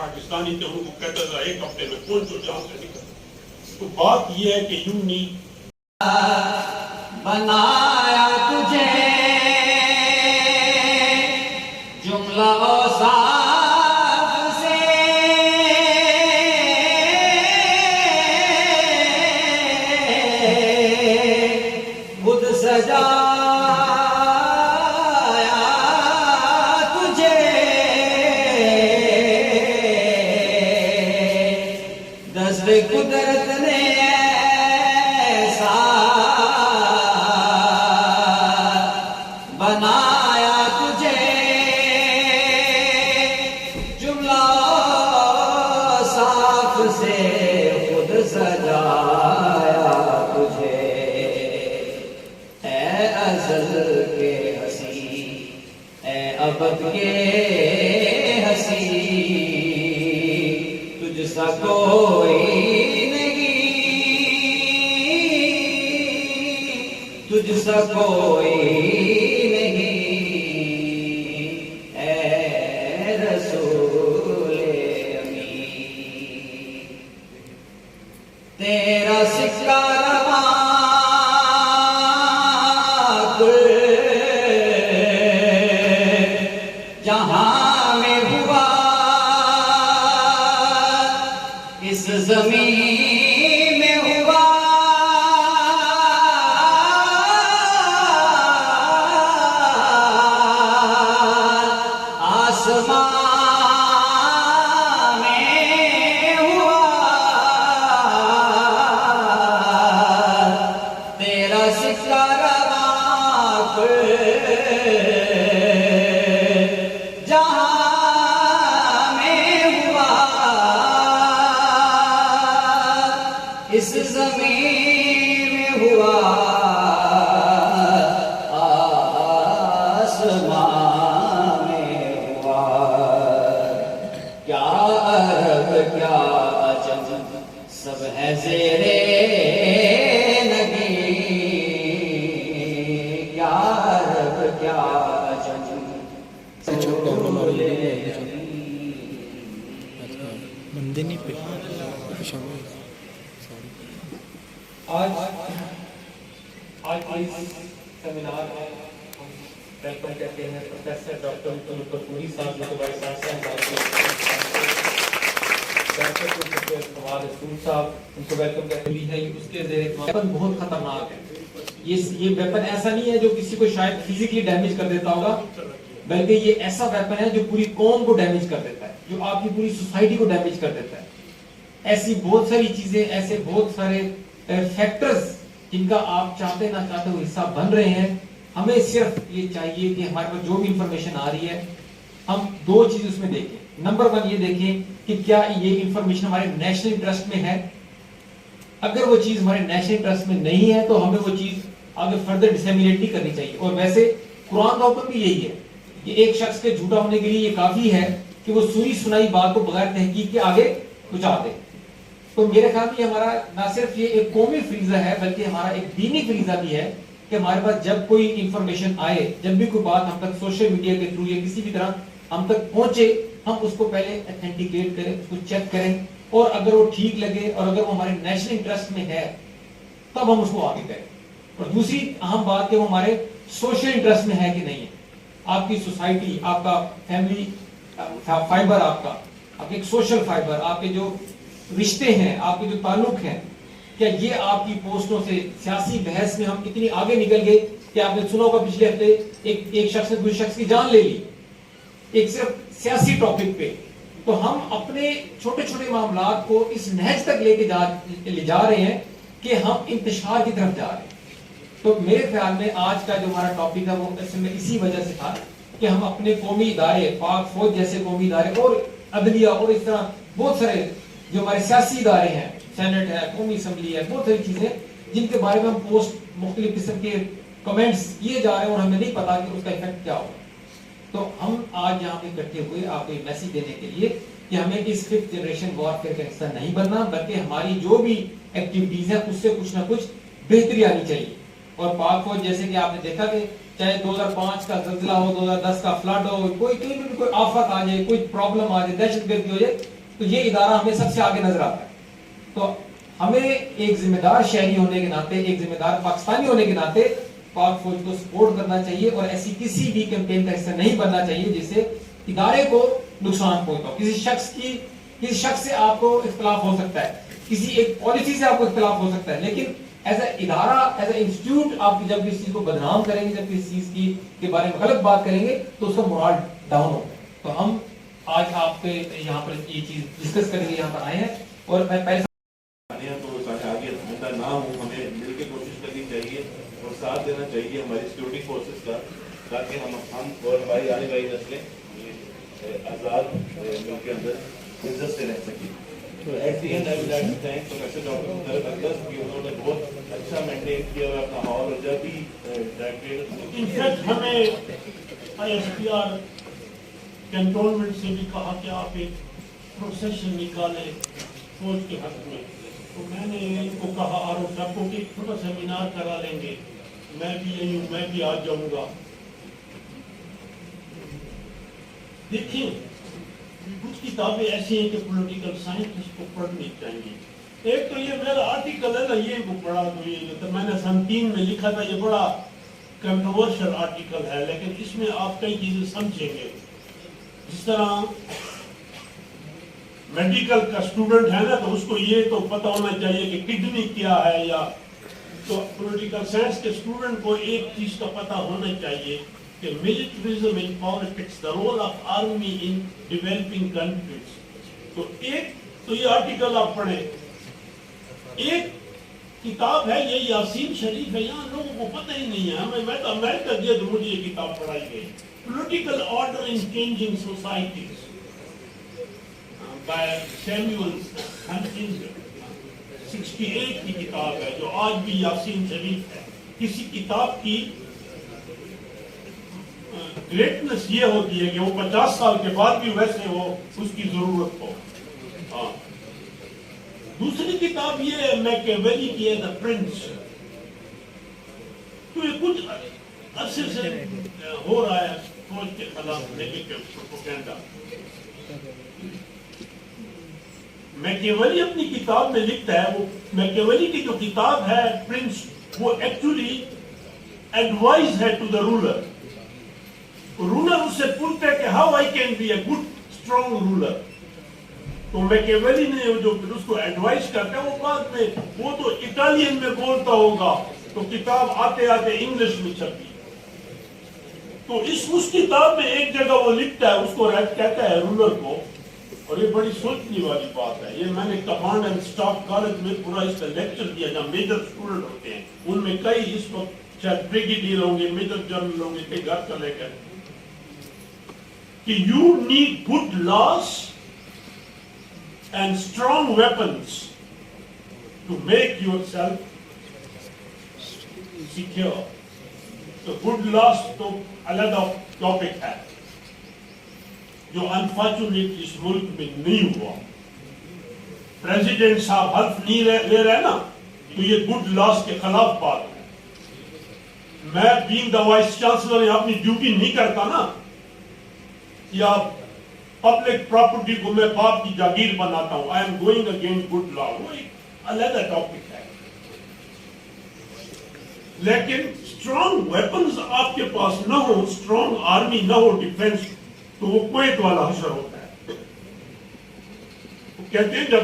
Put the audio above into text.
پاکستانی تھے ان کو کہتا تھا ایک ہفتے میں کون تو جہاں سے نکل. تو بات یہ ہے کہ یوں نہیں بنایا تجھے جملہ اوصاف سے، خود سجایا تجھے دست قدرت نے بنایا تجھے جملہ صاف سے، خود سجایا تجھے اے ازل کے ہنسی، اے ابد کے ہنسی، تجھ سا کوئی نہیں، تجھ سا کوئی تیرا سکہ رواں کل جہاں میں ہوا، اس زمین میں ہوا، آسمان اس زمین میں ہوا، آسمان میں ہوا، کیا عرب کیا عجم سب ہے زیرے نگی، کیا عرب کیا عجم بندے نہیں پہ آج اس سیمینار میں ہم ویلکم کرتے ہیں پروفیسر ڈاکٹر متن کپوری صاحب جو کہ وائس چانسلر فواد رسول صاحب، ان کو ویلکم کرتے ہیں. اس کے زیر ویپن بہت خطرناک ہے. یہ ویپن ایسا نہیں ہے جو کسی کو شاید فزیکلی ڈیمیج کر دیتا ہوگا، بلکہ یہ ایسا ویپن ہے جو پوری قوم کو ڈیمیج کر دیتا ہے، جو آپ کی پوری سوسائٹی کو ڈیمیج کر دیتا ہے. ایسی بہت ساری چیزیں، ایسے بہت سارے فیکٹرز جن کا آپ چاہتے نہ چاہتے وہ حصہ بن رہے ہیں. ہمیں صرف یہ چاہیے کہ ہمارے پاس جو بھی انفارمیشن آ رہی ہے ہم دو چیز اس میں دیکھیں. نمبر 1 یہ دیکھیں کہ کیا یہ انفارمیشن ہمارے نیشنل انٹرسٹ میں ہے. اگر وہ چیز ہمارے نیشنل انٹرسٹ میں نہیں ہے تو ہمیں وہ چیز آگے فردر ڈسیمینیٹ نہیں کرنی چاہیے. اور ویسے قرآن کا حکم بھی یہی ہے کہ ایک شخص کے جھوٹا ہونے کے لیے یہ کافی ہے کہ وہ سنی سنائی بات کو بغیر تحقیق کے آگے پہنچا دے. تو میرے خیال میں ہمارا نہ صرف یہ ایک قومی فریضہ ہے بلکہ ہمارا ایک دینی فریضہ بھی ہے کہ ہمارے پاس جب کوئی انفارمیشن آئے، جب بھی کوئی بات ہم تک سوشل میڈیا کے تھرو یا کسی بھی طرح ہم تک پہنچے، ہم اس کو پہلے اتھینٹیکیٹ کریں، اس کو چیک کریں، اور اگر وہ ٹھیک لگے اور اگر وہ ہمارے نیشنل انٹرسٹ میں ہے تب ہم اس کو آگے کریں. اور دوسری اہم بات کہ وہ ہمارے سوشل انٹرسٹ میں ہے کہ نہیں ہے. آپ کی سوسائٹی، آپ کا فیملی فائبر، آپ کا ایک سوشل فائبر، آپ کے جو رشتے ہیں، آپ کے جو تعلق ہیں، کیا یہ آپ کی پوسٹوں سے سیاسی بحث میں ہم اتنی آگے نکل گئے کہ آپ نے سنا ہوگا پچھلے ہفتے ایک شخص نے دوسرے شخص کی جان لے لی ایک صرف سیاسی ٹاپک پہ. تو ہم اپنے چھوٹے چھوٹے معاملات کو اس نہج تک لے جا رہے ہیں کہ ہم انتشار کی طرف جا رہے ہیں. تو میرے خیال میں آج کا جو ہمارا ٹاپک ہے وہ اسی وجہ سے تھا کہ ہم اپنے قومی ادارے، پاک فوج جیسے قومی ادارے اور عدلیہ اور اس طرح بہت سارے جو ہمارے سیاسی ادارے ہیں، سینٹ ہے، قومی اسمبلی ہے، بہت ساری چیزیں جن کے بارے میں ہم پوسٹ مختلف قسم کے کمنٹس کیے جا رہے ہیں اور ہمیں نہیں پتا کہ اس کا ایفیکٹ کیا ہوگا. تو ہم آج یہاں پہ اکٹھے ہوئے آپ کو یہ میسج دینے کے لیے کہ ہمیں اس 5th جنریشن وارفیئر کا حصہ نہیں بننا، بلکہ ہماری جو بھی ایکٹیویٹیز ہیں اس سے کچھ نہ کچھ بہتری آنی چاہیے. اور پاک فوج جیسے کہ آپ نے دیکھا کہ چاہے 2005 کا زلزلہ ہو, 2010 کا فلڈ ہو, کوئی آفت آ جائے, کوئی پرابلم آ جائے, دہشت گردی ہو جائے, تو یہ ادارہ ہمیں سب سے آگے نظر آتا ہے. تو ہمیں ایک ذمہ دار شہری ہونے کے ناطے, ایک ذمہ دار پاکستانی ہونے کے ناطے پاک فوج کو سپورٹ کرنا چاہیے, اور ایسی کسی بھی کیمپین کا حصہ نہیں بننا چاہیے جس سے ادارے کو نقصان پہنچتا ہو. کسی شخص سے آپ کو اختلاف ہو سکتا ہے, کسی ایک پالیسی سے آپ کو اختلاف ہو سکتا ہے, لیکن ایز اے ادارہ, ایز اے انسٹیٹیوٹ آپ جب اس چیز کو بدنام کریں گے, جب اس چیز کے بارے میں غلط بات کریں گے تو اس کا مورال ڈاؤن ہوگا. تو ہم آج آپ کے یہاں پر یہ چیز ڈسکس کریں گے, یہاں پر آئے ہیں. اور میں پہلے تو آگے بندہ نہ ہو, ہمیں مل کے کوشش کرنی چاہیے اور ساتھ دینا چاہیے ہماری سیکورٹی فورسز کا, تاکہ ہم اور ہماری آنے والی نسلیں آزاد ملک کے اندر عزت سے رہ سکیں. تو at the end I would like to thank professor doctor Mutahir Akram کہ انہوں نے بہت اچھا مینٹین کیا ہوا اپنا ہال, اور جب بھی انفیکٹ ہمیں آئی ایس پی آر کنٹرولمنٹ سے بھی کہا کہ آپ ایک پروسیشن نکالیں فوج کے حق میں. تو میں نے ان کو کہا آر او صاحب کو کہ ایک چھوٹا سیمینار کرا لیں گے, میں بھی یہی ہوں, میں بھی آ جاؤں گا. دیکھیں کچھ کتابیں ایسی ہیں کہ پولیٹیکل سائنٹسٹ کو پڑھنی چاہیے. ایک تو یہ میرا آرٹیکل ہے نا, یہ کو پڑھا تو یہ میں نے سن 3 میں لکھا تھا, یہ بڑا کنٹروورشل آرٹیکل ہے, لیکن اس میں آپ کئی چیزیں سمجھیں گے. جس طرح میڈیکل کا اسٹوڈنٹ ہے نا, تو اس کو یہ تو پتہ ہونا چاہیے کہ کڈنی کیا ہے, یا تو پولیٹیکل سائنس کے اسٹوڈنٹ کو ایک چیز کا پتہ ہونا چاہیے کہ militarism in politics, the role of army in developing countries. تو ایک تو یہ آرٹیکل آپ پڑھیں. ایک کتاب ہے یہ یاسین شریف ہے, یہاں لوگوں کو پتہ ہی نہیں ہے. میں تو امریکہ گیا تو مجھے یہ کتاب پڑھائی گئی, political order in changing societies by Samuel Huntington, 68 کی کتاب ہے, جو آج بھی یاسین شریف ہے. کسی کتاب کی گریٹنس یہ ہوتی ہے کہ وہ 50 سال کے بعد بھی ویسے ہو, اس کی ضرورت ہو. ہاں, دوسری کتاب یہ ہے میکیویلی کی ہے, دا پرنس. تو یہ کچھ عرصے سے ہو رہا ہے فوج کے خلاف نیگیٹو پروپیگنڈا. میکیویلی اپنی کتاب میں لکھتا ہے, وہ میکیویلی کی جو کتاب ہے پرنس, وہ ایکچولی ایڈوائز ہے ٹو دا رولر. رولر اس سے پوچھتا ہے کہ how I can be a good strong ruler. تو میکیویلی نے جو اس کو ایڈوائز کرتا ہے, وہ بعد میں وہ تو اٹالین میں بولتا ہوگا, تو کتاب آتے آتے انگلش میں چھپی. تو اس کتاب میں ایک جگہ وہ لکھتا ہے, اس کو کہتا ہے رولر کو, اور یہ بڑی سوچنے والی بات ہے. یہ میں نے کمانڈ اینڈ اسٹاف کالج میں پورا اس کا لیکچر دیا, جہاں میجر اسٹوڈنٹ ہوتے ہیں, ان میں کئی اس وقت شاید بریگیڈیئر ہوں گے, میجر جنرل ہوں گے, کئی گھر کا لے کر, کہ you need good laws and strong weapons to make yourself secure. تو good laws تو علیحدہ ٹاپک ہے جو انفارچونیٹلی اس ملک میں نہیں ہوا. پریزیڈنٹ صاحب حلف نہیں لے رہے نا, تو یہ گڈ لاس کے خلاف بات ہے. میں بینگ دا وائس چانسلر اپنی ڈیوٹی نہیں کرتا نا, یا پبلک پراپرٹی کو میں باپ کی جاگیر بناتا ہوں. I am going against good law, وہ ایک علیحدہ ٹاپک ہے. لیکن اسٹرانگ ویپنز آپ کے پاس نہ ہو, اسٹرانگ آرمی نہ ہو, ڈیفینس, تو وہ کویت والا حشر ہوتا ہے. وہ کہتے ہیں جب